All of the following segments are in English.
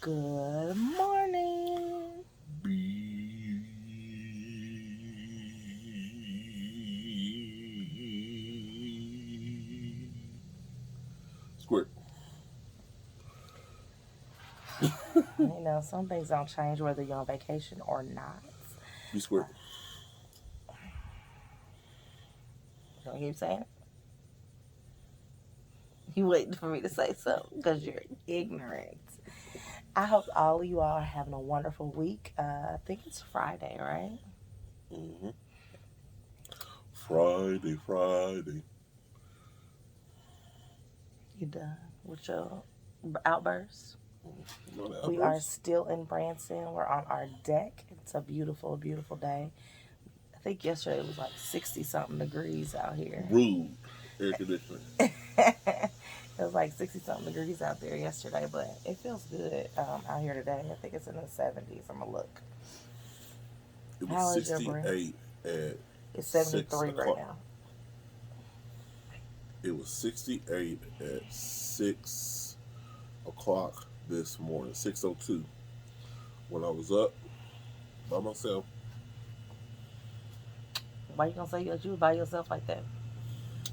Good morning. Squirt. Some things don't change whether you're on vacation or not. Be squirt. You don't keep saying it? You waiting for me to say something because you're ignorant. I hope all of you all are having a wonderful week. I think it's Friday, right? Mm-hmm. Friday. You done with your outburst? Not We are outburst. still in Branson. We're on our deck. It's a beautiful, beautiful day. I think yesterday it was like 60 something degrees out here. Rude. Air conditioning. It was like 60 something degrees out there yesterday, but it feels good out here today. I think it's in the 70s. I'm going to look. It was How is your breath? 68 at It's 6 73 right o'clock. now. It was 68 at 6 o'clock this morning. 6:02. When I was up by myself. Why you going to say that you was by yourself like that?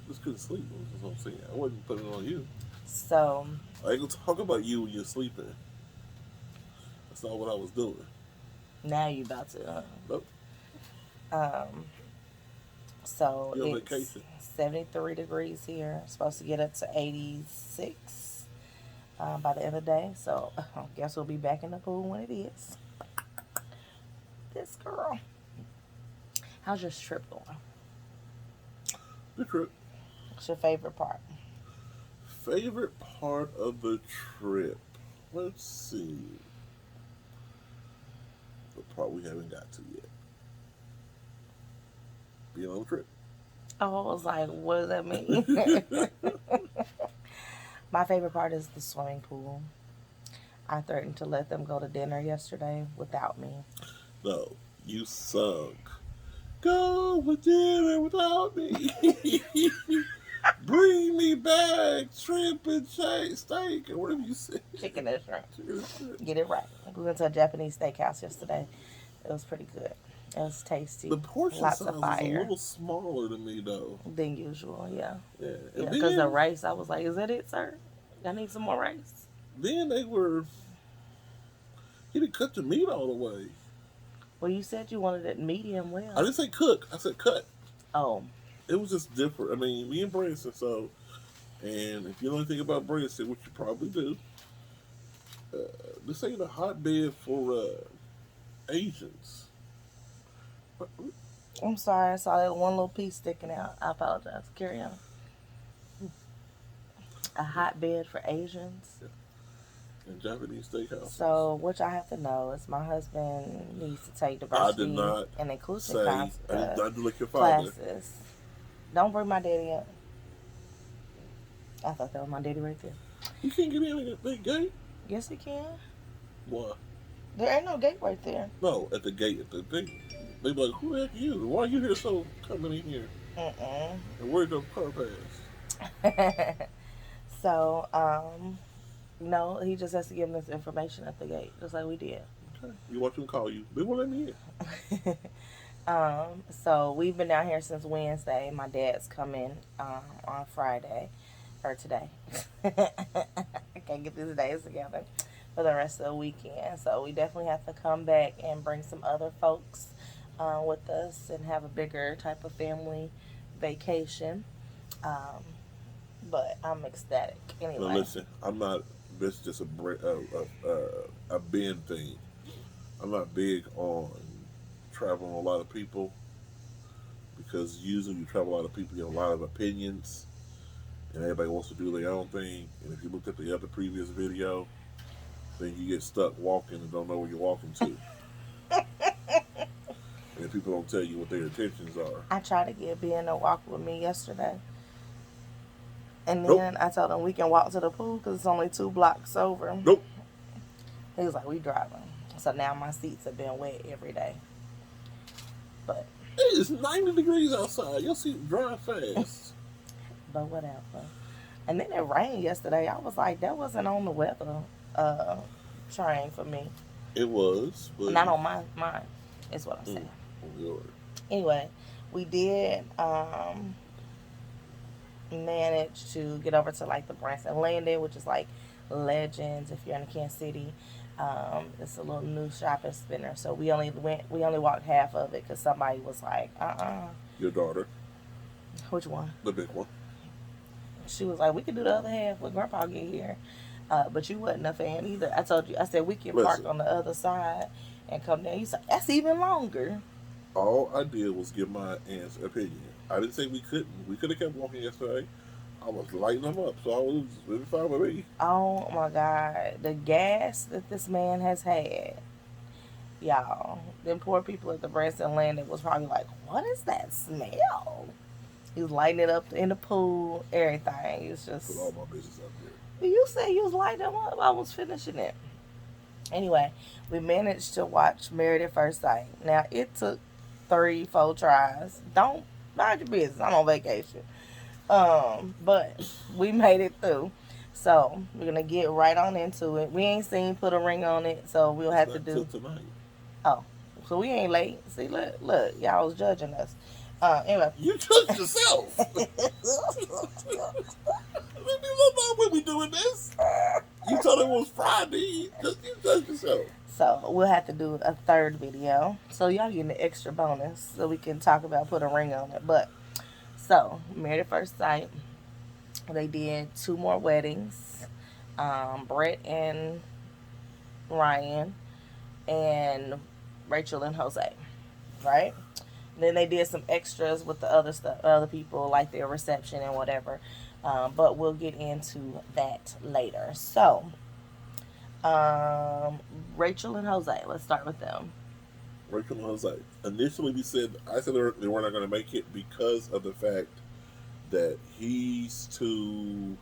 Just couldn't sleep. That's what I'm saying. I wasn't putting it on you. So, I ain't gonna talk about you when you're sleeping. That's not what I was doing. now you about to. Nope. Um, so, You on it's vacation. 73 degrees here. Supposed to get up to 86 by the end of the day. So, I guess we'll be back in the pool when it is. This girl. How's your trip going? The trip. What's your favorite part? Favorite part of the trip? Let's see. The part we haven't got to yet. Being on the trip. Oh, I was like, what does that mean? My favorite part is the swimming pool. I threatened to let them go to dinner yesterday without me. No, you sung. Go with dinner without me. Bring me back shrimp and steak or whatever you said. Chicken and shrimp. Chicken and shrimp. Get it right. We went to a Japanese steakhouse yesterday. It was pretty good. It was tasty. The portion Lots size of is a fire little smaller to me though. than usual. Yeah. Yeah, Yeah. and Because the then rice, I was like, is that it, sir? I need some more rice. then they were he didn't cut the meat all the way. Well, you said you wanted it medium I well. didn't say cook. I said cut. Oh, It was just different. I mean, me and Branson. So, and if you know anything about Branson, which you probably do, uh, this ain't a hotbed for Asians. I'm sorry. I saw that one little piece sticking out. I apologize. Carry on. A hotbed for Asians. In Japanese steakhouses. So, what y'all have to know is my husband needs to take I did diversity not and inclusion say I did not look your father. classes. Don't bring my daddy up. I thought that was my daddy right there. You can't get in at that gate. Yes, he can. Why? There ain't no gate right there. No, at the gate at the thing. They be like, who the heck are you? Why are you here so coming in here? Mm-mm. And where's your car pass? So, no, he just has to give him this information at the gate, just like we did. Okay. You watch them call you. They won't let me in. So we've been down here since Wednesday. My dad's coming on Friday or today. I can't get these days together for the rest of the weekend. So we definitely have to come back and bring some other folks with us and have a bigger type of family vacation. Um, but I'm ecstatic Now anyway. listen, I'm not. This is just a Ben thing. I'm not big on traveling with a lot of people because usually you travel with a lot of people, you have a lot of opinions, and everybody wants to do their own thing. And if you looked at the other previous video, then you get stuck walking and don't know where you're walking to. And people don't tell you what their intentions are. I tried to get Ben to walk with me yesterday. And Nope. then I told him we can walk to the pool because it's only 2 blocks over. Nope. He was like, we driving. So now my seats have been wet every day. But It is 90 degrees outside. You'll see drive fast. whatever. And then it rained yesterday. I was like, that wasn't on the weather train for me. It was, but Not on mine. Is what I'm mm, saying. Lord. Anyway, we did manage to get over to like the Branson Landing, which is like Legends. If you're in Kansas City, it's a little new shopping center. So we only walked half of it because somebody was like, Your daughter, which one? the big one. She was like, we can do the other half when Grandpa get here. But you wasn't a fan either. I told you, I said we can park Listen, on the other side and come down. You said that's even longer. all I did was give my aunt's opinion. I didn't say we couldn't. We could have kept walking yesterday. I was lighting them up, so I was really fine with me. Oh my God, the gas that this man has had, y'all. Them poor people at the Branson Landing was probably like, what is that smell? He was lighting it up in the pool, everything. It's Put just. all my business out there. You said you was lighting them up. I was finishing it. Anyway, we managed to watch Married at First Sight. Now, it took 3-4 tries. Don't mind your business. I'm on vacation. But we made it through. So, we're going to get right on into it. We ain't seen Put a Ring on It, so we'll have to do. Tonight. Oh, so we ain't late. See, look, y'all was judging us. Anyway. You judged yourself. When we doing this, you told it was Friday. You judged yourself. So we'll have to do a third video. So y'all getting the extra bonus so we can talk about Put a Ring on It. But so Married at First Sight, they did 2 more weddings. Brett and Ryan and Rachel and Jose, right? And then they did some extras with the other stuff, other people like their reception and whatever. But we'll get into that later. So, Rachel and Jose, let's start with them. Rachel and Jose. Initially, I said they were not going to make it because of the fact that he's too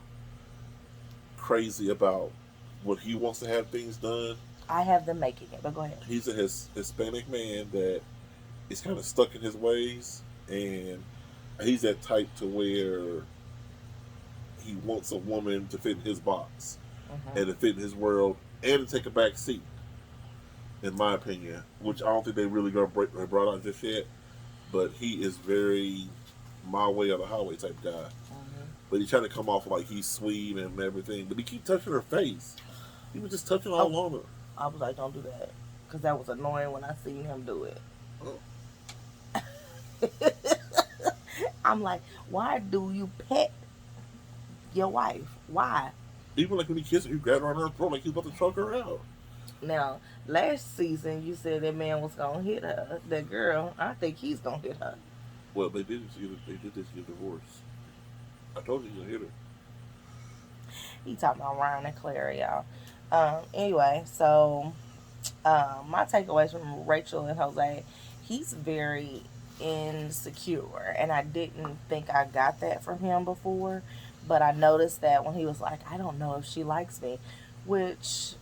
crazy about what he wants to have things done. I have them making it, but go ahead. He's a Hispanic man that is kind of stuck in his ways, and he's that type to where he wants a woman to fit in his box and to fit in his world and to take a back seat, in my opinion, which I don't think they really brought out just yet. But he is very my way or the highway type guy. But he's trying to come off like he's sweet and everything. But he keep touching her face. He was just touching all on her. I was like, don't do that. Because that was annoying when I seen him do it. I'm like, why do you pet your wife? Why? Even like when he kissed her, he grabbed her on her throat like he was about to choke her out. Now, last season, you said that man was going to hit her. That girl, I think he's going to hit her. Well, they did this get divorced. I told you he's going to hit her. He talking about Ryan and Claire, y'all. Anyway, so my takeaways from Rachel and Jose, he's very insecure, and I didn't think I got that from him before, but I noticed that when he was like, I don't know if she likes me, which,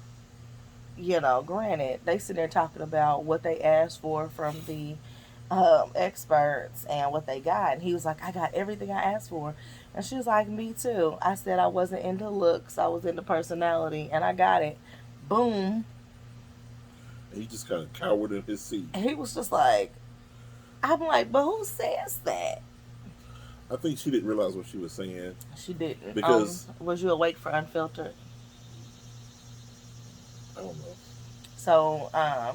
you know, granted, they sit there talking about what they asked for from the experts and what they got, and he was like, I got everything I asked for. And she was like, me too. I said I wasn't into looks, I was into personality, and I got it. Boom. And he just kind of cowered in his seat. And he was just like, I'm like, but who says that? I think she didn't realize what she was saying. She didn't. Because was you awake for Unfiltered? I don't know. So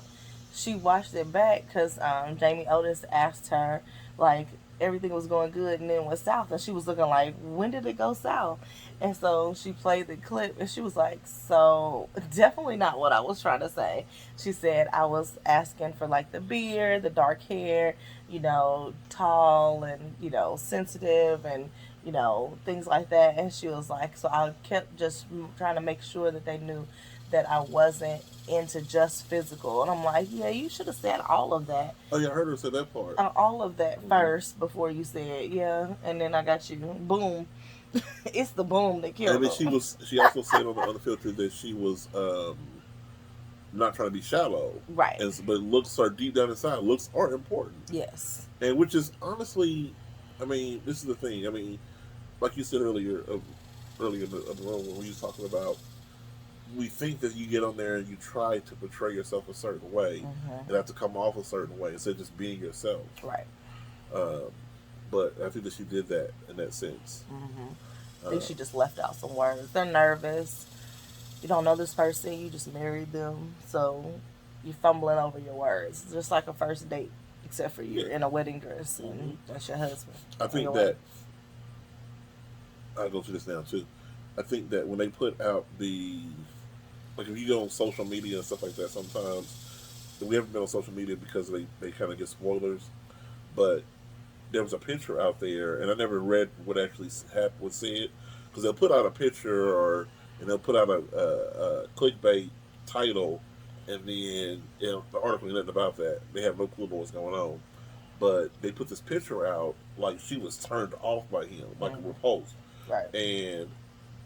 she watched it back because Jamie Otis asked her, like, everything was going good and then went south, and she was looking like, when did it go south? And so she played the clip, and she was like, so definitely not what I was trying to say. She said, I was asking for like the beard, the dark hair, you know, tall and, you know, sensitive and, you know, things like that. And she was like, so I kept just trying to make sure that they knew that I wasn't into just physical. And I'm like, yeah, you should have said all of that. Oh yeah, I heard her say that part. All of that first before you said, yeah, and then I got you. Boom. It's the boom that killed And then them. she also said on the Unfiltered that she was not trying to be shallow. Right. But looks are deep down inside. Looks are important. Yes. And which is honestly, I mean, this is the thing. I mean, like you said earlier in the room when we were talking about we think that you get on there and you try to portray yourself a certain way and have to come off a certain way instead of just being yourself. Right. Um, but I think that she did that in that sense. I think she just left out some words. They're nervous. You don't know this person. You just married them. So you're fumbling over your words. It's just like a first date, except for you're in a wedding dress and that's your husband. I think that, I'll go through this now too. I think that when they put out like if you go on social media and stuff like that, sometimes we haven't been on social media because they kind of get spoilers. But there was a picture out there, and I never read what actually was said because they'll put out a picture and they'll put out a clickbait title, and then the article ain't nothing about that. They have no clue what's going on. But they put this picture out like she was turned off by him, like repulsed. Right. And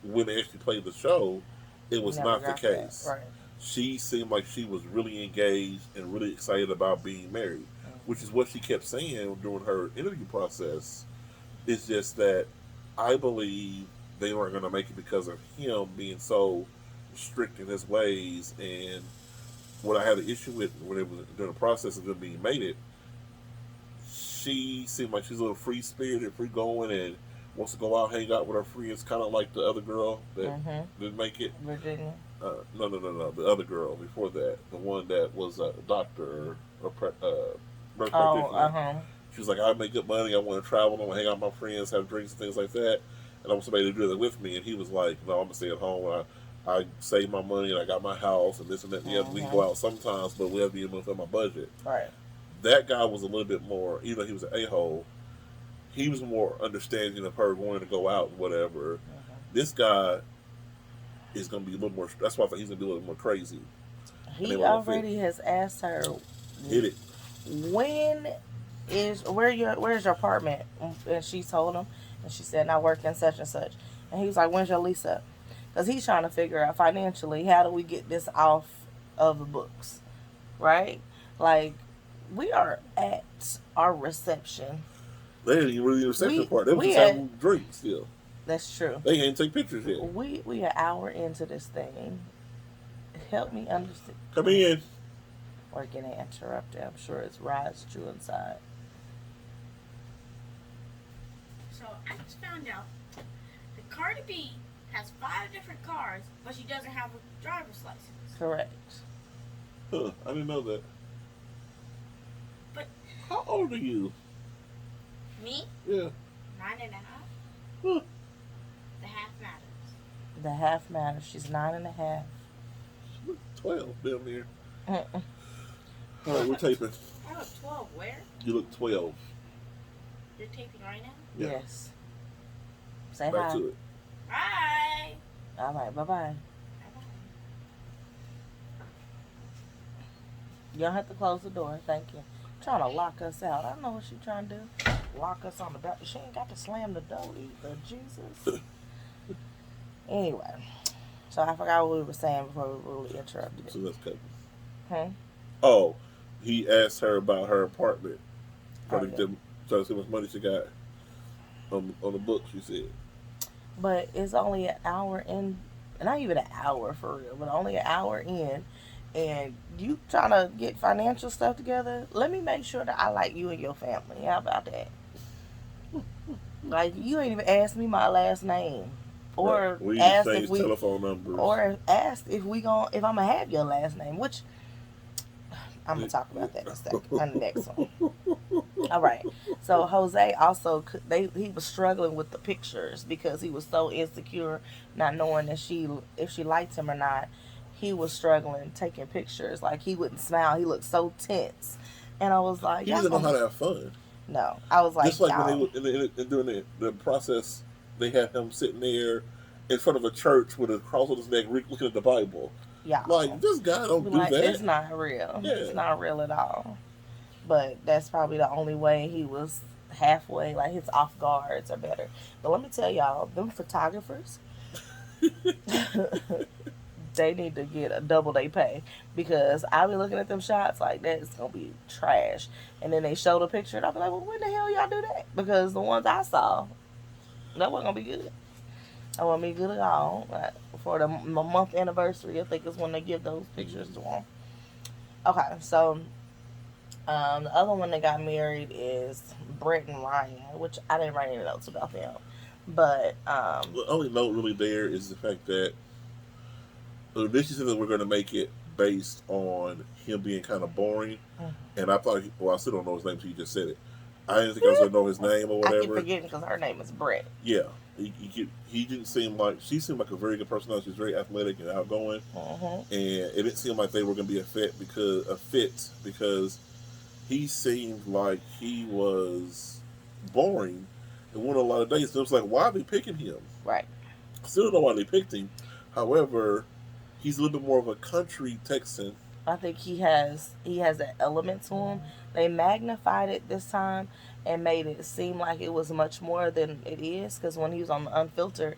when they actually played the show, it was not the case. Right. She seemed like she was really engaged and really excited about being married, which is what she kept saying during her interview process. It's just that I believe they weren't going to make it because of him being so strict in his ways. And what I had an issue with when it was during the process of them being mated, she seemed like she's a little free spirited, free going, and wants to go out, hang out with her friends, kind of like the other girl that didn't make it. Virginia. No. The other girl before that, the one that was a doctor or nurse practitioner. She was like, I make good money. I want to travel. I want to hang out with my friends, have drinks and things like that. And I want somebody to do that with me. And he was like, no, I'm gonna stay at home. I save my money and I got my house and this and that and the other. We can go out sometimes, but we have to be able to fill my budget. Right. That guy was a little bit more, even though he was an a-hole, he was more understanding of her wanting to go out and whatever. This guy is going to be a little more, that's why I think he's going to be a little more crazy. He already has asked her, hit it. Where's your apartment? And she told him, and she said, I work in such and such. And he was like, when's your lease up? Because he's trying to figure out financially, how do we get this off of the books, right? Like, we are at our reception. They didn't even really the reception part. They were just having drinks still. That's true. They ain't take pictures yet. We an hour into this thing. Help me understand. Come in. We're getting interrupted. I'm sure it's Rod's Drew inside. So I just found out that Cardi B has 5 different cars, but she doesn't have a driver's license. Correct. Huh, I didn't know that. But how old are you? Me? Yeah. 9.5. Huh. The half matters. The half matters. She's 9.5. 12, damn near. All right, we're taping. I look 12. Where? You look 12. You're taping right now? Yeah. Yes. Say Back hi. to it. Bye. All right, bye-bye. Bye-bye. You don't have to close the door. Thank you. Trying to lock us out. I don't know what she's trying to do. Lock us on the back. She ain't got to slam the door either. Jesus. Anyway. So I forgot what we were saying before we were really interrupted. So let's cut. Oh, he asked her about her apartment. Trying yeah. to see how much money she got on the book, she said. But it's only an hour in. Not even an hour for real, but only an hour in. And you trying to get financial stuff together, let me make sure that I like you and your family. How about that? Like, you ain't even asked me my last name. Or we asked exchange if we telephone numbers. Or asked if I'm gonna have your last name, which I'm gonna talk about that in a second on the next one. All right. So Jose also he was struggling with the pictures because he was so insecure, not knowing that if she liked him or not. He was struggling taking pictures. Like, he wouldn't smile. He looked so tense, and I was like, he doesn't know how to have fun. No, I was like, just like when they were during the process, they had him sitting there in front of a church with a cross on his neck, looking at the Bible. Yeah, like, this guy don't do that. It's not real. Yeah. It's not real at all. But that's probably the only way he was halfway. Like, his off guards are better. But let me tell y'all, them photographers, they need to get a double day pay, because I be looking at them shots like that, it's gonna be trash. And then they show the picture and I'll be like, well, when the hell y'all do that? Because the ones I saw, that wasn't gonna be good. I want me good at all. For the month anniversary, I think is when they give those pictures to them. Okay, so the other one that got married is Brett and Ryan, which I didn't write any notes about them. But The only note really there is the fact that initially said that we're going to make it based on him being kind of boring, and I thought, well, I still don't know his name, so you just said it. I didn't think I was going to know his name or I keep whatever. forgetting because her name is Brett. Yeah, he didn't seem like, she seemed like a very good personality. She's very athletic and outgoing, and it didn't seem like they were going to be a fit because he seemed like he was boring and won a lot of dates. So it was like, why are they picking him? Right. I still don't know why they picked him. However, he's a little bit more of a country Texan. I think he has an element to him. They magnified it this time and made it seem like it was much more than it is. Because when he was on the Unfiltered,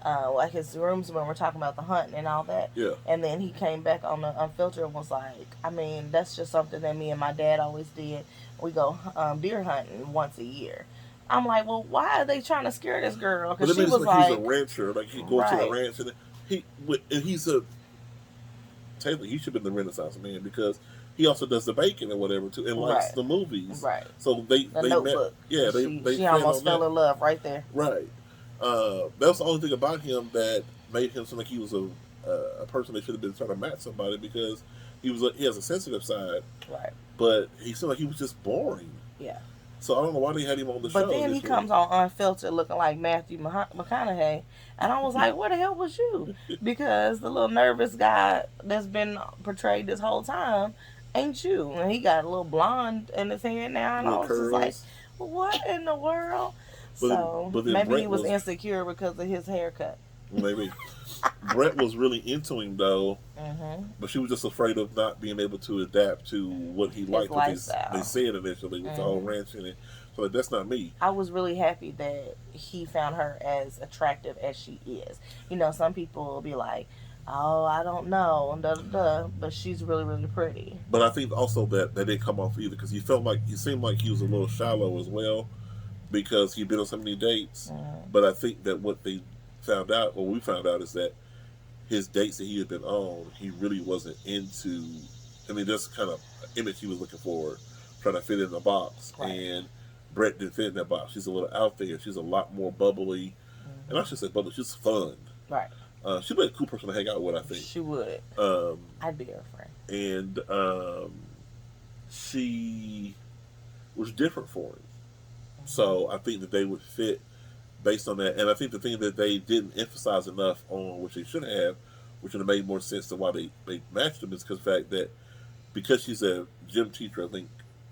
like his rooms when we're talking about the hunting and all that, Yeah. and then he came back on the Unfiltered and was like, I mean, that's just something that me and my dad always did. We go deer hunting once a year. I'm like, well, why are they trying to scare this girl? But Because it she means was like like, he's a rancher. Like he goes to the Right. ranch and he's technically he should have been the Renaissance man because he also does the baking and whatever too and likes Right. the movies. right. So they The met. Notebook. Yeah, she they fed almost on fell that. in love right there. Right. That was the only thing about him that made him seem like he was a person that should have been trying to match somebody because he has a sensitive side, Right. but he seemed like he was just boring. Yeah. So I don't know why they had him on the show. But then he this comes week. on Unfiltered looking like Matthew McConaughey. And I was like, where the hell was you? Because the little nervous guy that's been portrayed this whole time ain't you. And he got a little blonde in his hair now. And I Little was just like, curls. what in the world? But then Maybe Brett he was was- insecure because of his haircut. Maybe Brett was really into him though, Mm-hmm. but she was just afraid of not being able to adapt to what he liked. What lifestyle. they said initially with the whole ranching and so like, that's not me. I was really happy that he found her as attractive as she is. You know, some people will be like, oh, I don't know, and da da da, but she's really, really pretty. But I think also that didn't come off either because he seemed like he was a little shallow as well because he'd been on so many dates. But I think that what we found out is that his dates that he had been on, he really wasn't into. I mean, that's kind of image he was looking for, trying to fit in the box. Right. And Brett didn't fit in that box. She's a little out there. She's a lot more bubbly. And I should say bubbly. She's fun. Right. She'd be a cool person to hang out with, I think. She would. I'd be her friend. And she was different for him. So I think that they would fit based on that. And I think the thing that they didn't emphasize enough on, which they should have, which would have made more sense to why they matched them, is because the fact that because she's a gym teacher, I think,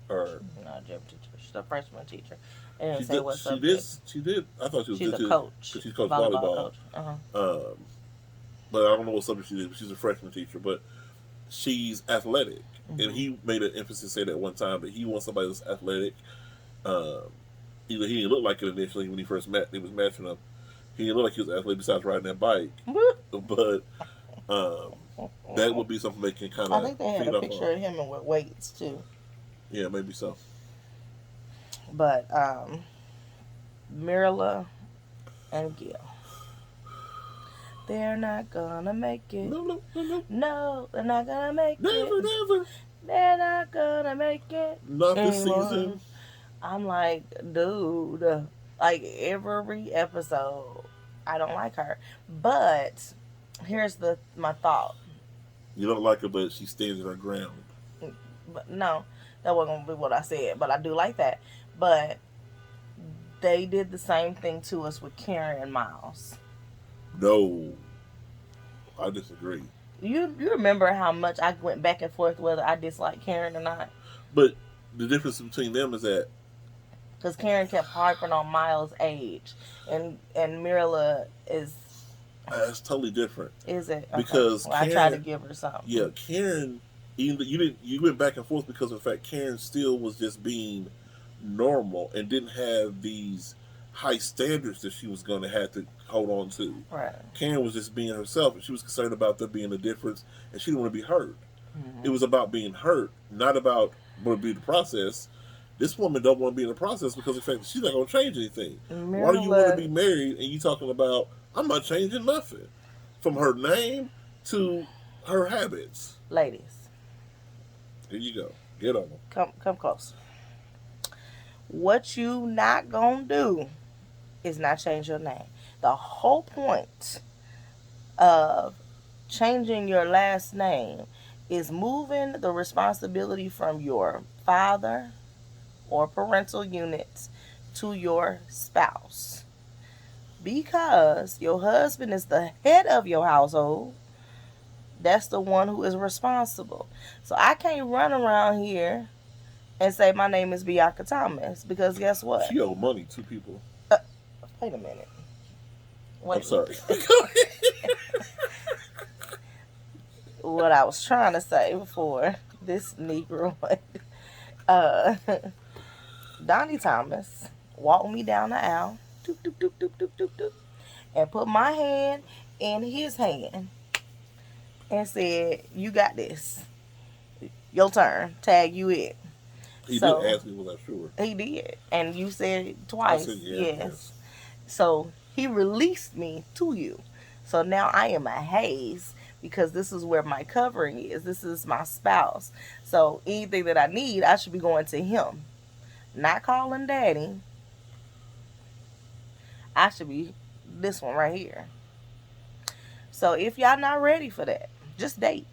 or Not a gym teacher. She's a freshman teacher. And she say did, what she subject. did. I thought she was She's good a too, coach. 'cause she coached volleyball. coach. Uh-huh. But I don't know what subject she did. But she's a freshman teacher, but she's athletic, and he made an emphasis say that one time that he wants somebody that's athletic. He didn't look like it initially when he first met. They was matching up. He didn't look like he was athletic besides riding that bike, but that would be something they can kind I of think they had feed a up picture on. of him with weights too. Yeah, maybe so. But Mirla and Gil, they're not gonna make it. No. No, they're not gonna make Never, it. never. They're not gonna make it. Not this anymore. season. I'm like, dude, like every episode, I don't like her. But here's my thought. You don't like her, but she stands in her ground. But no, that wasn't gonna be what I said. But I do like that. But they did the same thing to us with Karen and Miles. No, I disagree. You remember how much I went back and forth whether I disliked Karen or not? But the difference between them is that Because Karen kept harping on Miles' age, and Mirla is it's totally different. it? Okay. Because well, I tried to Karen- give her something. Yeah, Karen. Even though you went back and forth because of the fact Karen still was just being normal and didn't have these high standards that she was going to have to hold on to. Right. Karen was just being herself, and she was concerned about there being a difference, and she didn't want to be hurt. Mhm. It was about being hurt, not about what would be the process. This woman don't want to be in the process because of the fact that she's not going to change anything. Why do you want to be married and you talking about I'm not changing nothing, from her name to her habits? Ladies, here you go. Get on them. Come close. What you not gonna do is not change your name. The whole point of changing your last name is moving the responsibility from your father or parental units to your spouse. Because your husband is the head of your household, that's the one who is responsible. So I can't run around here and say my name is Bianca Thomas, because guess what? She owed money to people. Wait a minute. I'm sorry. What I was trying to say before this Negro, Donnie Thomas walked me down the aisle, doop, doop, doop, doop, doop, doop, doop, and put my hand in his hand and said, "You got this. Your turn. Tag you it." He did ask me, was I sure? He did. And you said it twice. I said, yes. So he released me to you. So now I am a haze, because this is where my covering is. This is my spouse. So anything that I need, I should be going to him. Not calling daddy. I should be this one right here. So if y'all not ready for that, just date.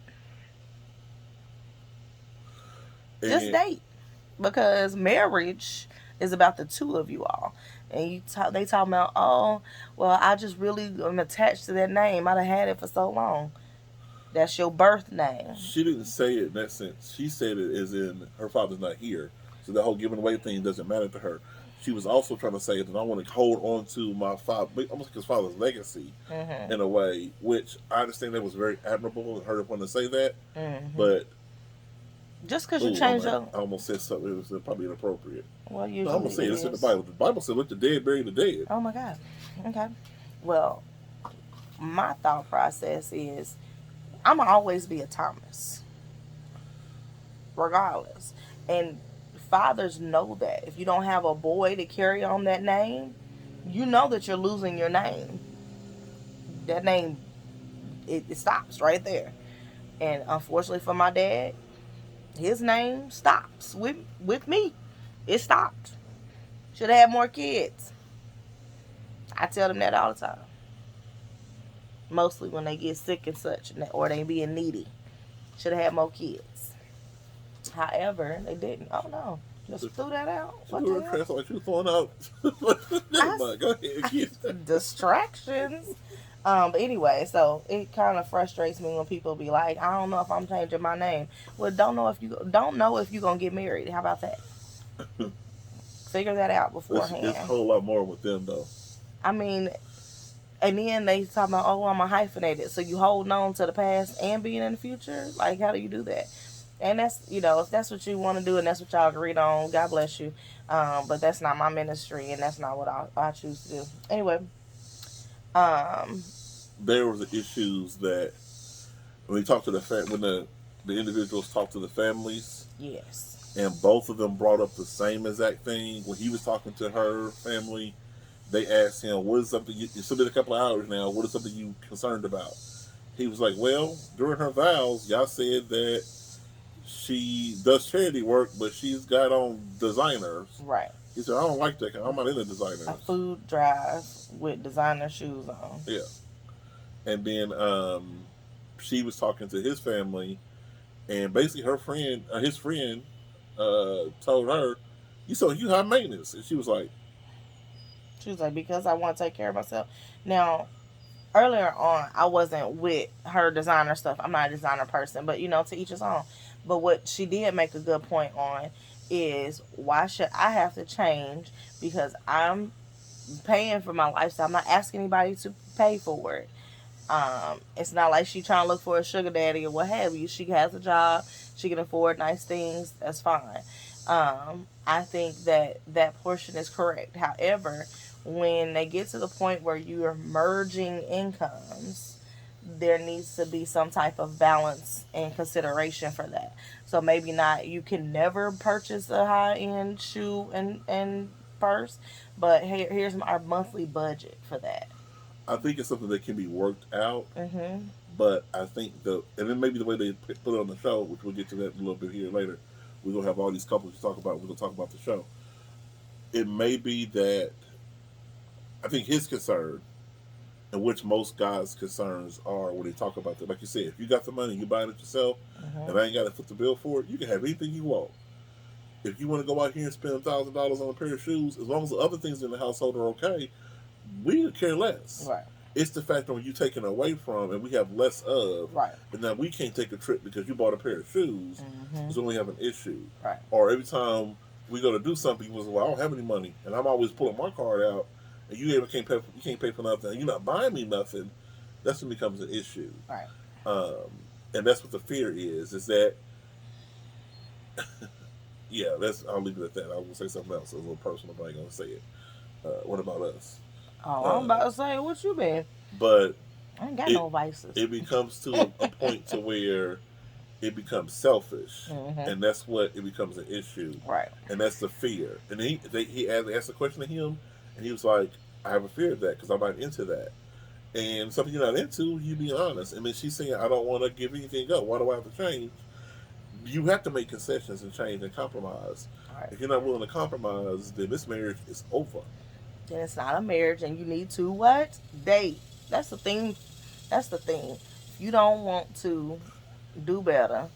Just date. Because marriage is about the two of you all. And they talking about, oh, well, I just really am attached to that name. I've had it for so long. That's your birth name. She didn't say it in that sense. She said it as in her father's not here. So the whole giving away thing doesn't matter to her. She was also trying to say that I want to hold on to my father, almost like his father's legacy, in a way, which I understand that was very admirable and her to want to say that. But just because you change I almost said something that was probably inappropriate. Well, usually no, I'm going to say this in the Bible. The Bible said, let the dead bury the dead. Oh, my God. Okay. Well, my thought process is I'm going to always be a Thomas. Regardless. And fathers know that. If you don't have a boy to carry on that name, you know that you're losing your name. That name, it stops right there. And unfortunately for my dad, his name stops with me. It stopped. Should have had more kids. I tell them that all the time. Mostly when they get sick and such, or they being needy. Should have had more kids. However, they didn't. Oh no. Just threw that out. What the hell? Like you throwing out. Never mind. Go ahead. Distractions. But anyway, so it kind of frustrates me when people be like, I don't know if I'm changing my name. Well, don't know if you're gonna get married. How about that? Figure that out beforehand. It's a whole lot more with them though. I mean, and then they talk about, oh, I'm a hyphenated. So you holding on to the past and being in the future? Like, how do you do that? And that's, if that's what you want to do and that's what y'all agreed on, God bless you. But that's not my ministry and that's not what I choose to do. Anyway. There was the issues that when we talked to when the individuals talked to the families. Yes. And both of them brought up the same exact thing. When he was talking to her family, they asked him, what is something it's been a couple of hours now, what is something you concerned about? He was like, well, during her vows, y'all said that she does charity work, but she's got on designers. Right. He said, I don't like that. I'm not into designers. A food drive with designer shoes on. Yeah. And then she was talking to his family, and basically his friend told her, you high maintenance. And she was like, because I want to take care of myself. Now, earlier on, I wasn't with her designer stuff. I'm not a designer person, but to each his own. But what she did make a good point on is, why should I have to change because I'm paying for my lifestyle? I'm not asking anybody to pay for it. It's not like she trying to look for a sugar daddy or what have you. She has a job. She can afford nice things. That's fine. I think that portion is correct. However, when they get to the point where you are merging incomes, there needs to be some type of balance and consideration for that. So maybe not, you can never purchase a high end shoe and purse, but here's our monthly budget for that. I think it's something that can be worked out. Mm-hmm. But I think and then maybe the way they put it on the show, which we'll get to that a little bit here later, we're gonna have all these couples to talk about. We're gonna talk about the show. It may be that I think his concern, and which most guys' concerns are when they talk about that. Like you said, if you got the money, you buying it yourself, Mm-hmm. and I ain't got to foot the bill for it. You can have anything you want. If you want to go out here and spend $1,000 on a pair of shoes, as long as the other things in the household are okay, we could care less. Right. It's the fact that when you taken away from and we have less of, Right. and now we can't take a trip because you bought a pair of shoes, Mm-hmm. is when we have an issue. Right. Or every time we go to do something, you was well, I don't have any money, and I'm always pulling my card out, and you can't pay for nothing, and you're not buying me nothing. That's when it becomes an issue. Right. And that's what the fear is that yeah, I'll leave it at that. I was gonna say something else. It was a little personal, but I ain't gonna say it. What about us? Oh, I'm about to say, what you been? But I ain't got no vices. it becomes to a point to where it becomes selfish, Mm-hmm. and that's what it becomes an issue, Right. and that's the fear. And he asked a question to him, and he was like, "I have a fear of that because I'm not into that." And something you're not into, you be honest. And then she's saying, "I don't want to give anything up. Why do I have to change?" You have to make concessions and change and compromise. Right. If you're not willing to compromise, then this marriage is over. Then it's not a marriage, and you need to what? Date. That's the thing. That's the thing. If you don't want to do better,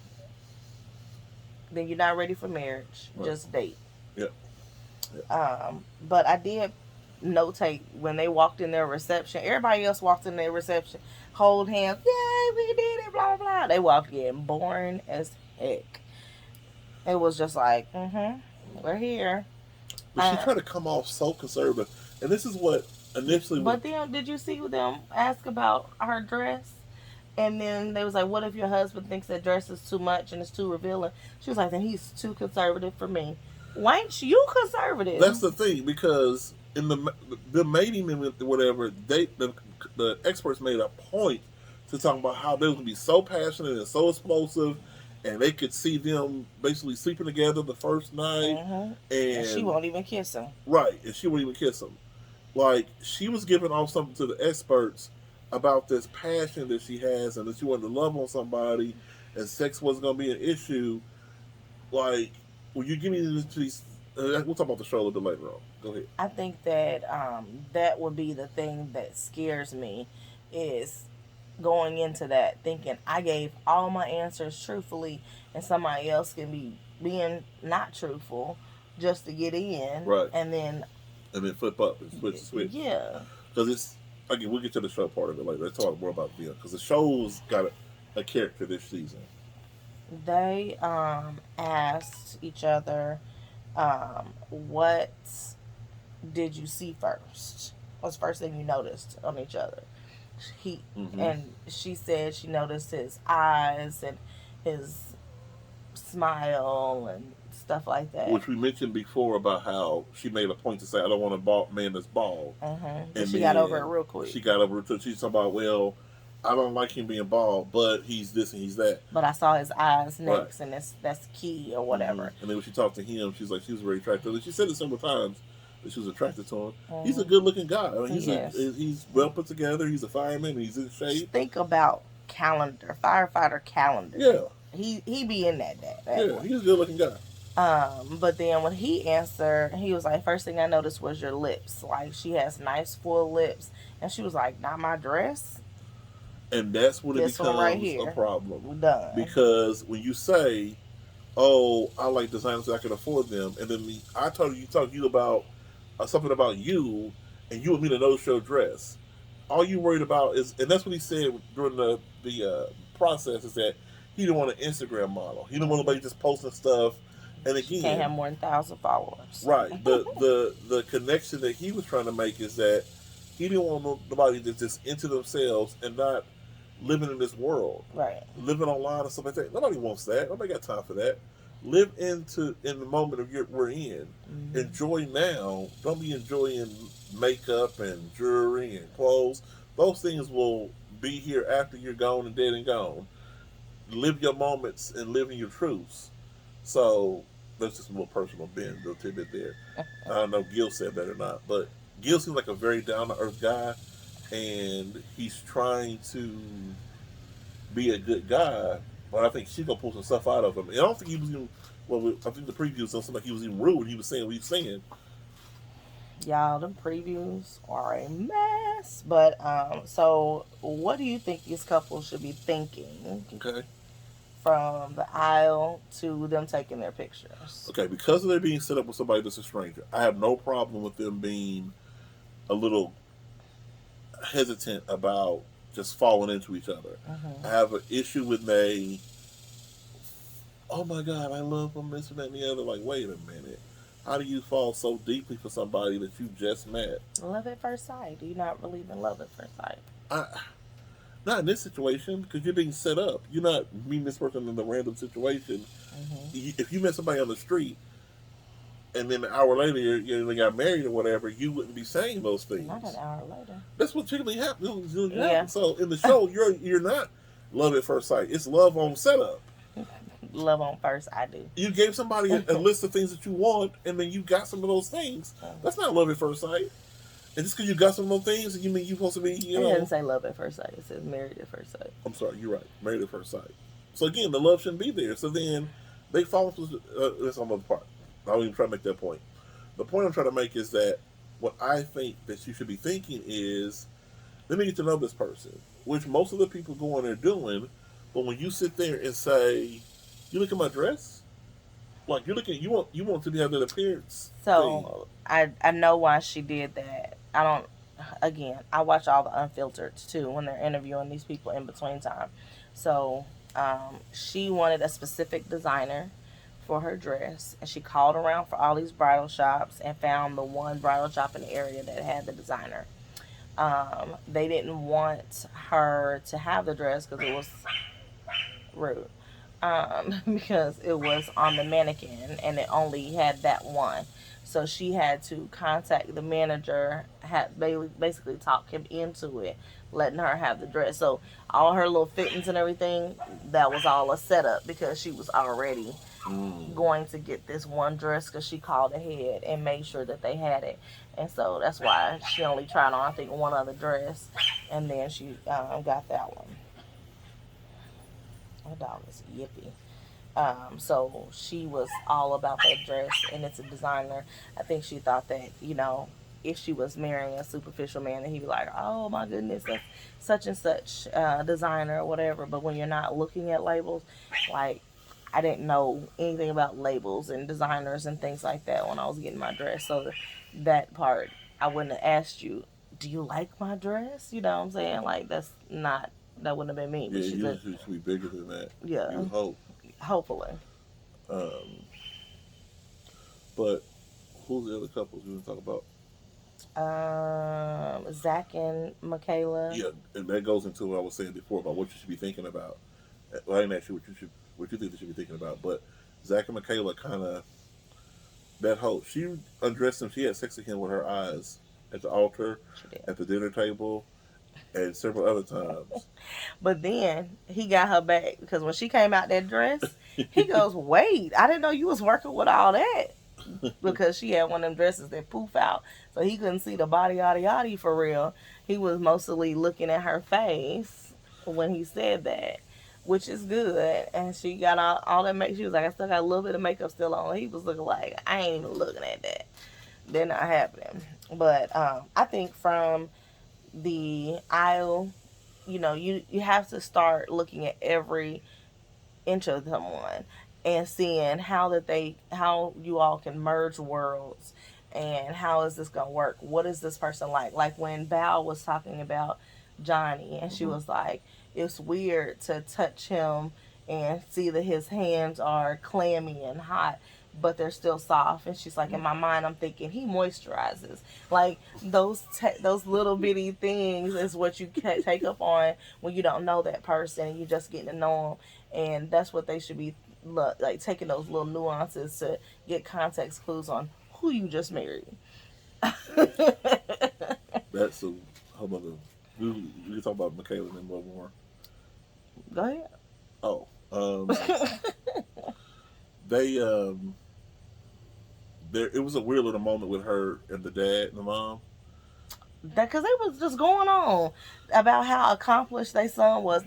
then you're not ready for marriage. Right. Just date. Yeah. But I did notate when they walked in their reception. Everybody else walked in their reception, hold hands. Yay, we did it. Blah blah. They walked in boring as heck. It was just like, we're here. But she tried to come off so conservative. And this is what initially... But then, did you see them ask about her dress? And then they was like, what if your husband thinks that dress is too much and it's too revealing? She was like, then he's too conservative for me. Why ain't you conservative? That's the thing, because in the mating and whatever, the experts made a point to talk about how they would be so passionate and so explosive, and they could see them basically sleeping together the first night, and she won't even kiss him. Right, and she won't even kiss him. Like, she was giving off something to the experts about this passion that she has, and that she wanted to love on somebody, and sex wasn't going to be an issue. Like, when you get into these, we'll talk about the show a little bit later on. Go ahead. I think that that would be the thing that scares me, is going into that thinking I gave all my answers truthfully, and somebody else can be being not truthful just to get in, Right? And then flip up and switch. Yeah. Because it's, again, we'll get to the show part of it later. Let's talk more about them, because the show's got a character this season. They asked each other, what did you see first? What's the first thing you noticed on each other? And she said she noticed his eyes and his smile and stuff like that. Which we mentioned before about how she made a point to say, I don't want a man that's bald. And she got over it real quick. She got over it. She's talking about, well, I don't like him being bald, but he's this and he's that. But I saw his eyes next, and that's key or whatever. And then when she talked to him, she's like, she was very attractive. And she said it several times that she was attracted to him. He's a good-looking guy. I mean, he's well put together. He's a fireman. He's in shape. Think about firefighter calendar. Yeah. He be in that. Yeah, he's a good-looking guy. But then when he answered, he was like, first thing I noticed was your lips. Like, she has nice full lips. And she was like, not my dress. And that's when it becomes right here. A problem. Done. Because when you say, oh, I like designers, I can afford them, and then I talk to you about something about you, and you want me to notice your dress. All you worried about is, and that's what he said during the process, is that he didn't want an Instagram model. He didn't want nobody just posting stuff. And again, can't have more than 1,000 followers. Right. The connection that he was trying to make is that he didn't want nobody that's just into themselves and not living in this world. Right. Living online and stuff like that. Nobody wants that. Nobody got time for that. Live in the moment we're in. Enjoy now. Don't be enjoying makeup and jewelry and clothes. Those things will be here after you're gone and dead and gone. Live your moments and live in your truths. So that's just a little personal bend, little tidbit there. I don't know if Gil said that or not, but Gil seems like a very down to earth guy, and he's trying to be a good guy. But I think she gonna pull some stuff out of him. And I don't think he was even. Well, I think the preview sounded like he was even rude when he was saying what he was saying. Y'all, them previews are a mess. But so what do you think these couples should be thinking Okay. from the aisle to them taking their pictures? Okay, because of their being set up with somebody that's a stranger, I have no problem with them being a little hesitant about just falling into each other. I have an issue with May. Oh my God, I love him, this and that and the other. Like, wait a minute. How do you fall so deeply for somebody that you just met? Love at first sight. Do you not believe in love at first sight? Not in this situation, because you're being set up. You're not meeting this person in a random situation. If you met somebody on the street, and then an hour later they got married or whatever, you wouldn't be saying those things. Not an hour later. That's what typically happens. Yeah. So in the show, you're not love at first sight. It's love on setup. Love on first, I do. You gave somebody a list of things that you want, and then you got some of those things. That's not love at first sight. And just because you got some of those things, you mean you're supposed to be, It doesn't say love at first sight. It says married at first sight. I'm sorry, you're right. Married at first sight. So again, the love shouldn't be there. So then they fall into that's another part. I don't even try to make that point. The point I'm trying to make is that what I think that you should be thinking is, let me get to know this person, which most of the people go on there doing. But when you sit there and say, you look at my dress, like you want to have that appearance. So I know why she did that. I watch all the unfiltered too when they're interviewing these people in between time. So she wanted a specific designer for her dress, and she called around for all these bridal shops and found the one bridal shop in the area that had the designer. They didn't want her to have the dress because it was rude. Because it was on the mannequin and it only had that one. So she had to contact the manager, basically talk him into it, letting her have the dress. So all her little fittings and everything, that was all a setup because she was already going to get this one dress because she called ahead and made sure that they had it. And so that's why she only tried on, I think, one other dress, and then she got that one. My dog is yippy. So she was all about that dress, and it's a designer. I think she thought that, if she was marrying a superficial man, then he'd be like, oh my goodness, that's such and such designer or whatever. But when you're not looking at labels, like, I didn't know anything about labels and designers and things like that when I was getting my dress. So that part, I wouldn't have asked you, do you like my dress? You know what I'm saying? Like, that wouldn't have been me. Yeah, you should be bigger than that. Yeah. You hope. Hopefully. But who's the other couples you want to talk about? Zach and Michaela. Yeah, and that goes into what I was saying before about what you should be thinking about. Well, I didn't ask you what you think they should be thinking about, but Zach and Michaela kind of, that whole, she undressed him, she had sex with him with her eyes at the altar, at the dinner table, and several other times. But then he got her back because when she came out that dress, he goes, wait, I didn't know you was working with all that. Because she had one of them dresses that poof out. So he couldn't see the body yada yada for real. He was mostly looking at her face when he said that, which is good. And she got all that makeup. She was like, I still got a little bit of makeup still on. He was looking like, I ain't even looking at that. They're not happening. But I think from the aisle, you have to start looking at every inch of someone and seeing how you all can merge worlds and how is this gonna work. What is this person like when Val was talking about Johnny and she was like, it's weird to touch him and see that his hands are clammy and hot, but they're still soft. And she's like, in my mind, I'm thinking he moisturizes. Like those little bitty things is what you take up on when you don't know that person and you're just getting to know them. And that's what they should be like, taking those little nuances to get context clues on who you just married. That's a whole other We can talk about Michaela and a little more. Go ahead. Oh, they there. It was a weird little moment with her and the dad and the mom. That because it was just going on about how accomplished their son was.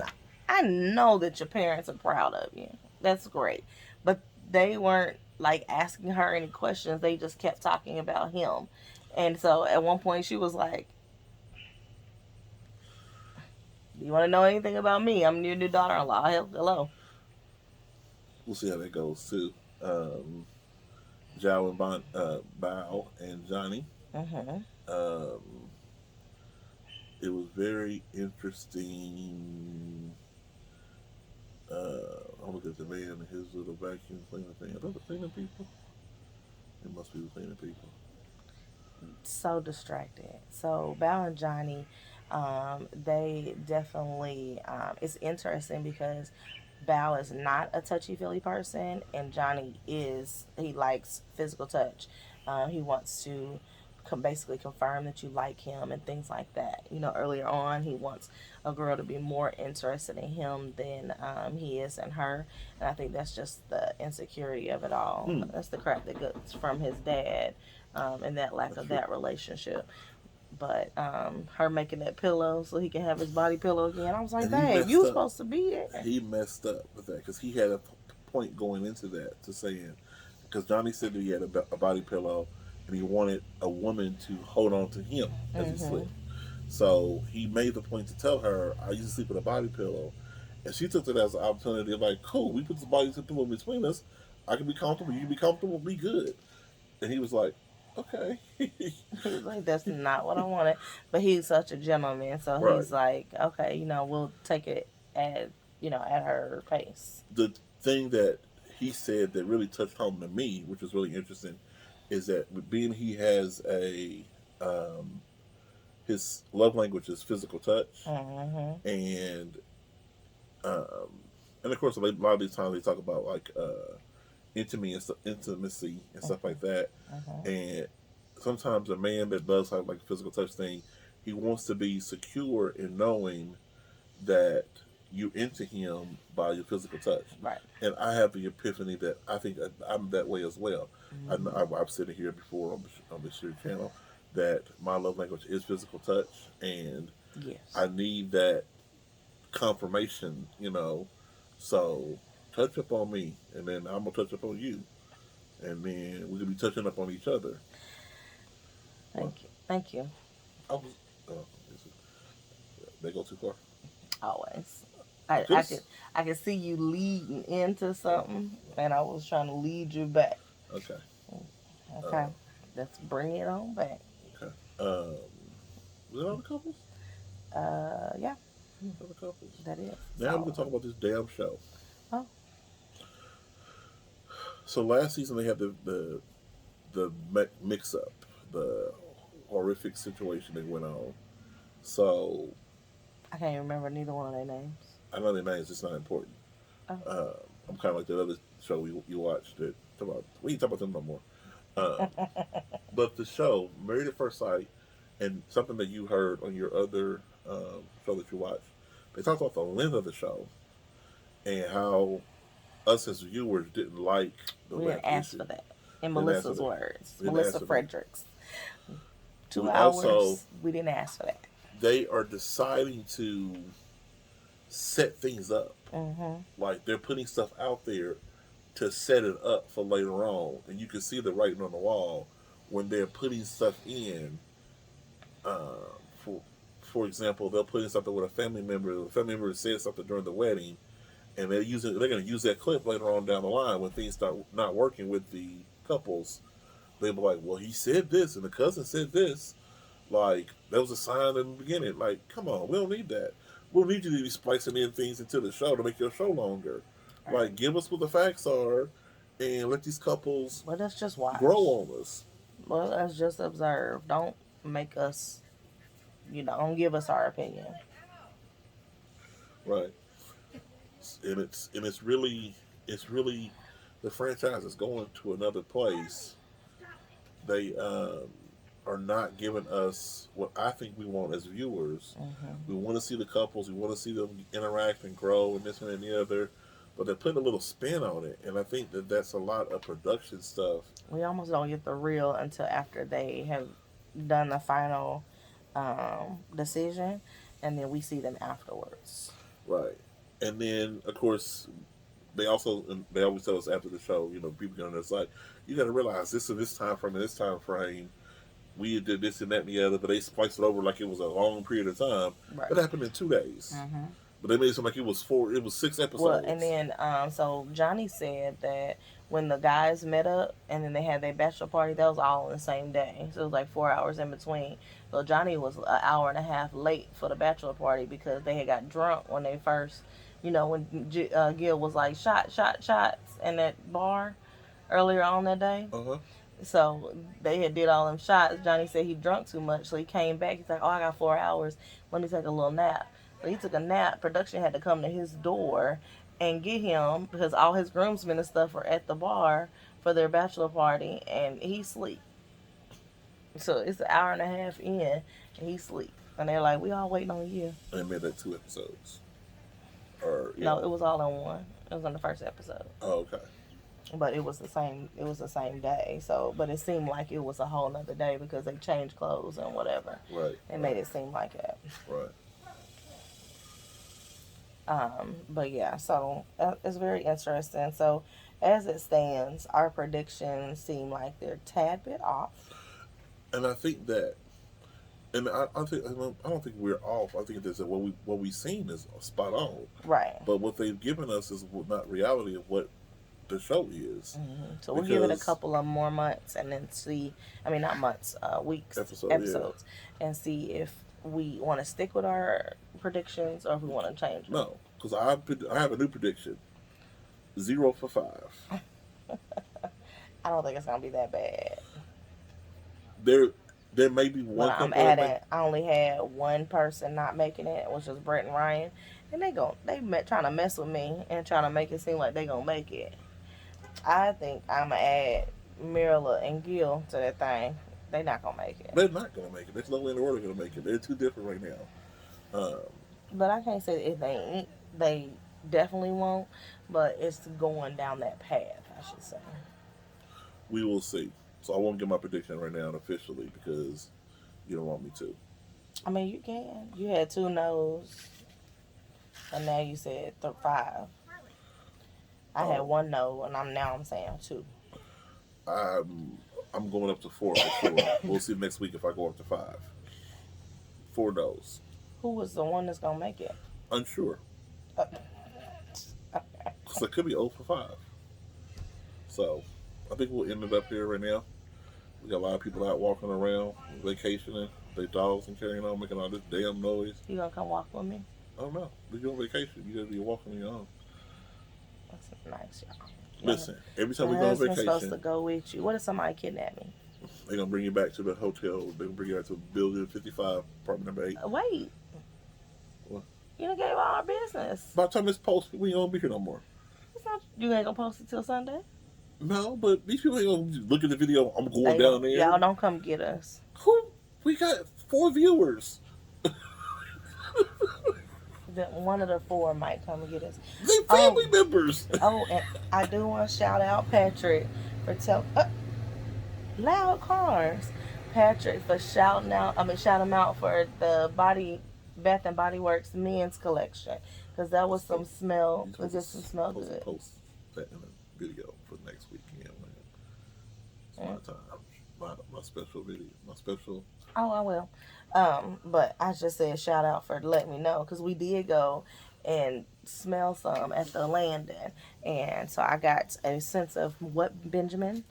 I know that your parents are proud of you. That's great, but they weren't like asking her any questions. They just kept talking about him, and so at one point she was like, "Do you want to know anything about me? I'm your new daughter-in-law. Hello." We'll see how that goes too. Um, Zhao and Bao and Johnny. Hmm. Um, it was very interesting. I look at the man and his little vacuum cleaner thing. Are those the cleaning people? It must be the cleaning people. So distracted. So Bao and Johnny, they definitely. It's interesting because Bao is not a touchy feely person, and Johnny is. He likes physical touch. He wants to basically confirm that you like him and things like that. You know, earlier on, he wants a girl to be more interested in him than he is in her, and I think that's just the insecurity of it all. Hmm. That's the crap that goes from his dad, and that lack That's of true. that relationship. But her making that pillow so he can have his body pillow again, I was like, And he "Dang, you messed was up. supposed to be there." He messed up with that because he had a point going into that to saying because Johnny said that he had a body pillow and he wanted a woman to hold on to him as he Mm-hmm. slept. So he made the point to tell her, "I used to sleep with a body pillow," and she took it as an opportunity of like, "Cool, we put this body pillow between us. I can be comfortable. You can be comfortable. Be good." And he was like, "Okay." He was like, "That's not what I wanted," but he's such a gentleman, so Right. he's like, "Okay, we'll take it at at her pace." The thing that he said that really touched home to me, which was really interesting, is that being he has um, his love language is physical touch, Mm-hmm. and um, and of course a lot of these times they talk about like intimacy and stuff like that, Mm-hmm. and sometimes a man that does have like a physical touch thing, he wants to be secure in knowing that you into him by your physical touch. Right. And I have the epiphany that I think I'm that way as well. Mm-hmm. I've said it here before on this your channel that my love language is physical touch, and Yes. I need that confirmation, So touch up on me, and then I'm gonna touch up on you, and then we could be touching up on each other. Well, Thank you. Thank you. I was. They go too far. Always. I I could I have. could I could see you leading into something, and I was trying to lead you back. Okay. Okay, Uh, let's bring it on back. okay. Was it all the couples? Yeah, All the couples. that is. Now we're gonna So, talk about this damn show. oh, So last season they had the mix up, the horrific situation that went on. So I can't remember neither one of their names. I know their names. It's not important. Oh, Uh, I'm kind of like that other show you watched that talk about. We ain't talk about them no more. Um, but the show Married at First Sight and something that you heard on your other show that you watched, they talked about the length of the show and how us as viewers didn't like the we didn't length ask issue. for that. In Didn't ask for Melissa's that. words, Didn't ask Melissa for that. Fredericks, two We also hours. We didn't ask for that. they are deciding to set things up. Mm-hmm. Like they're putting stuff out there to set it up for later on, and you can see the writing on the wall when they're putting stuff in. For example, they'll put in something with a family member. The family member says something during the wedding, and they're going to use that clip later on down the line when things start not working with the couples. They'll be like, "Well, he said this, and the cousin said this." Like that was a sign in the beginning. Like, come on, we don't need that. We don't need you to be splicing in things into the show to make your show longer. Right. Like, give us what the facts are, and let these couples Let us just grow watch. on us. Let us just observe. Don't make us. Don't give us our opinion. Right. And it's really the franchise is going to another place. They are not giving us what I think we want as viewers. We want to see the couples. We want to see them interact and grow and this and the other. But they're putting a little spin on it, and I think that that's a lot of production stuff. We almost don't get the real until after they have done the final decision, and then we see them afterwards. Right. And then, of course, they always tell us after the show, people get on their side, you got to realize this and this time frame and this time frame, we did this and that and the other, but they spliced it over like it was a long period of time. Right. It happened in 2 days. But they made it seem like it was 6 episodes. Well, and then, so Johnny said that when the guys met up and then they had their bachelor party, that was all on the same day. So it was like 4 hours in between. So Johnny was an hour and a half late for the bachelor party because they had got drunk when they first, when Gil was like, shots in that bar earlier on that day. So they had did all them shots. Johnny said he drunk too much, so he came back. He's like, I got 4 hours. Let me take a little nap. So he took a nap. Production had to come to his door and get him because all his groomsmen and stuff were at the bar for their bachelor party, and he sleep. So it's an hour and a half in, and he sleep. And they're like, we all waiting on you. And they made that 2 episodes. No, it was all in one. It was on the first episode. Oh, okay. But it was the same. It was the same day. So, but it seemed like it was a whole nother day because they changed clothes and whatever. Right. They made it seem like that. Right. But yeah, so it's very interesting. So as it stands, our predictions seem like they're a tad bit off. And I think that, and I don't think we're off. I think that what we've seen is spot on. Right. But what they've given us is not reality of what the show is. So we'll give it a couple of more months and then see. I mean, not months, weeks, episodes, and see if we want to stick with our predictions or if we want to change them. No, because I have a new prediction: 0 for 5. I don't think it's gonna be that bad. There may be one. I'm adding. I only had one person not making it, which was Brett and Ryan, and they trying to mess with me and trying to make it seem like they gonna make it. I think I'm gonna add Mirla and Gil to that thing. They not gonna make it. They're not gonna make it. There's no way in the world they're gonna make it. They're too different right now. But I can't say if they ain't. They definitely won't. But it's going down that path, I should say. We will see. So I won't give my prediction right now officially because you don't want me to. I mean, you can. You had 2 no's, and now you said 5. I had 1 no, and I'm saying 2. I'm going up to 4 for sure. We'll see next week if I go up to 5. 4 no's. Who was the one that's gonna make it? Unsure. Because it could be 0 for 5. So I think we'll end it up here right now. We got a lot of people out walking around, vacationing, their dogs and carrying on, making all this damn noise. You gonna come walk with me? I don't know. You're on vacation. You gotta be walking on your own. That's nice, y'all. Listen, every time we go on husband's vacation, supposed to go with you. What if somebody kidnap me? they're gonna bring you back to the hotel. They're gonna bring you back to building 55, apartment number 8. Wait. What? You done gave all our business. By the time it's posted, we ain't gonna be here no more. You ain't gonna post it till Sunday? No, but these people ain't gonna look at the video. I'm going down there. Y'all don't come get us. Who? We got 4 viewers. One of the 4 might come and get us. They family members. And I do want to shout out Patrick for loud cars. Patrick for shouting him out for the Bath and Body Works men's collection because that was some smell. It just some smell good. Post that in a video for next week. Yeah, it's my time. My special video. My special. Oh, I will. But I just said shout out for letting me know because we did go and smell some at the landing, and so I got a sense of what Benjamin,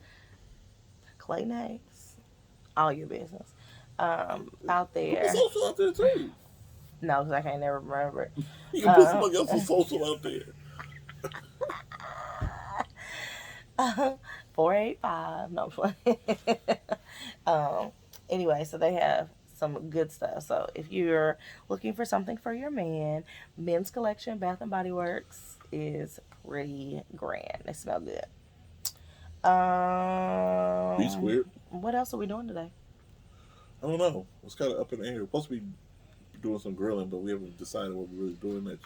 Clay Nags, all your business, out there. Put social out there too. No, because I can't never remember it. You can put somebody else's social out there. 485. No, anyway, so they have some good stuff. So if you're looking for something for your man, men's collection, Bath and Body Works is pretty grand. They smell good. Be squared. What else are we doing today? I don't know. It's kind of up in the air. We're supposed to be doing some grilling, but we haven't decided what we're really doing that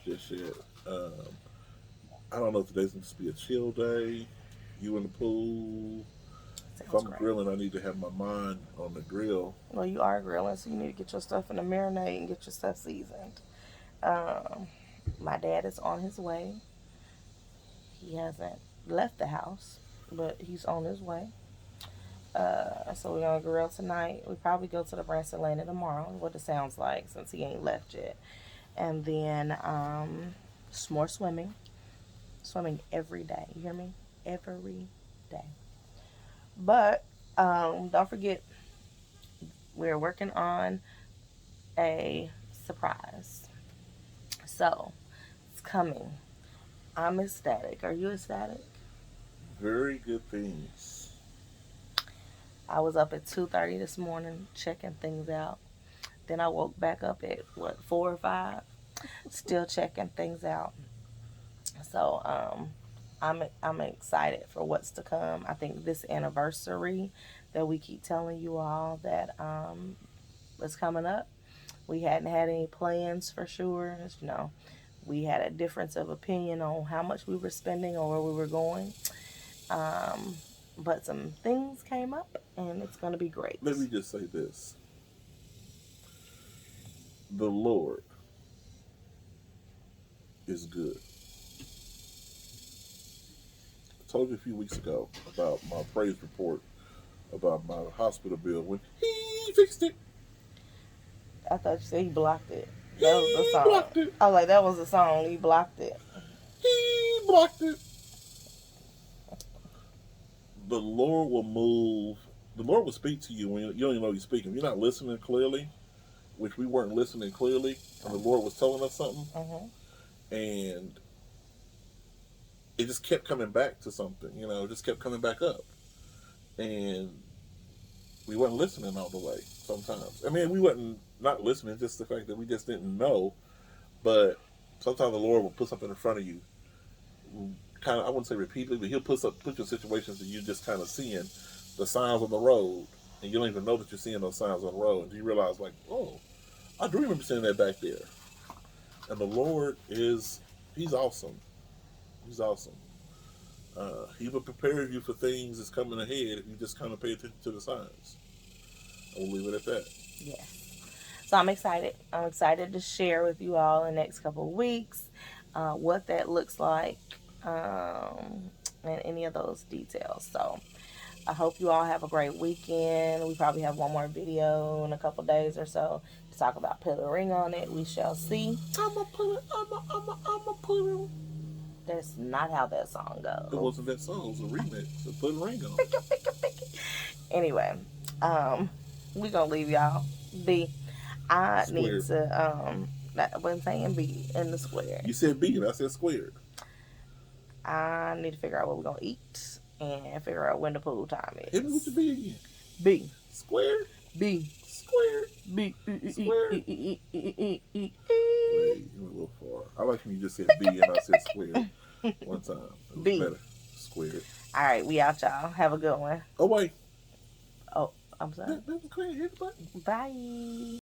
just yet. Um, I don't know if today's going to be a chill day. You in the pool. If Sounds I'm great. grilling, I need to have my mind on the grill. Well, you are grilling, so you need to get your stuff in the marinade and get your stuff seasoned. Um, my dad is on his way. He hasn't left the house, but he's on his way. So we're gonna grill tonight. We probably go to the Branson Landing tomorrow. What it sounds like since he ain't left yet. And then some more swimming. Swimming every day. You hear me? Every day. But don't forget, we're working on a surprise. So it's coming. I'm ecstatic. Are you ecstatic? Very good things. I was up at 2:30 this morning checking things out. Then I woke back up at 4 or 5, still checking things out. So I'm excited for what's to come. I think this anniversary that we keep telling you all that is coming up. We hadn't had any plans for sure. We had a difference of opinion on how much we were spending or where we were going. But some things came up, and it's going to be great. Let me just say this. The Lord is good. I told you a few weeks ago about my praise report about my hospital bill when He fixed it. I thought you said he blocked it. That was the He song. blocked it. I was like, that was the song. He blocked it. He blocked it. The Lord will move. The Lord will speak to you when you don't even know He's speaking. If you're not listening clearly, which we weren't listening clearly, and the Lord was telling us something, and it just kept coming back to something, it just kept coming back up. And we weren't listening all the way sometimes. I mean, we wasn't not listening, just the fact that we just didn't know. But sometimes the Lord will put something in front of you, kind of, I wouldn't say repeatedly, but He'll put you in situations that you just kind of seeing the signs on the road, and you don't even know that you're seeing those signs on the road. And you realize, like, oh, I do remember seeing that back there. And the Lord He's awesome. He's awesome. He will prepare you for things that's coming ahead if you just kind of pay attention to the signs. I will leave it at that. Yes. So I'm excited. I'm excited to share with you all in the next couple of weeks what that looks like and any of those details. So I hope you all have a great weekend. We probably have one more video in a couple days or so to talk about Put a Ring on It. We shall see. I'ma put it. That's not how that song goes. It wasn't that song. It was a remix of Put a Ring on. Anyway, we're going to leave y'all be. I need to, I wasn't saying be in the square. You said be, and I said squared. I need to figure out what we're going to eat and figure out when the pool time is. Hit me with the B again. B. Squared. B. Squared. B. Squared. Wait, you went a little far. I like when you just said B and I said squared one time. It was B. better. Squared. All right, we out, y'all. Have a good one. Oh, wait. Oh, I'm sorry. That was great. Hit the button. Bye.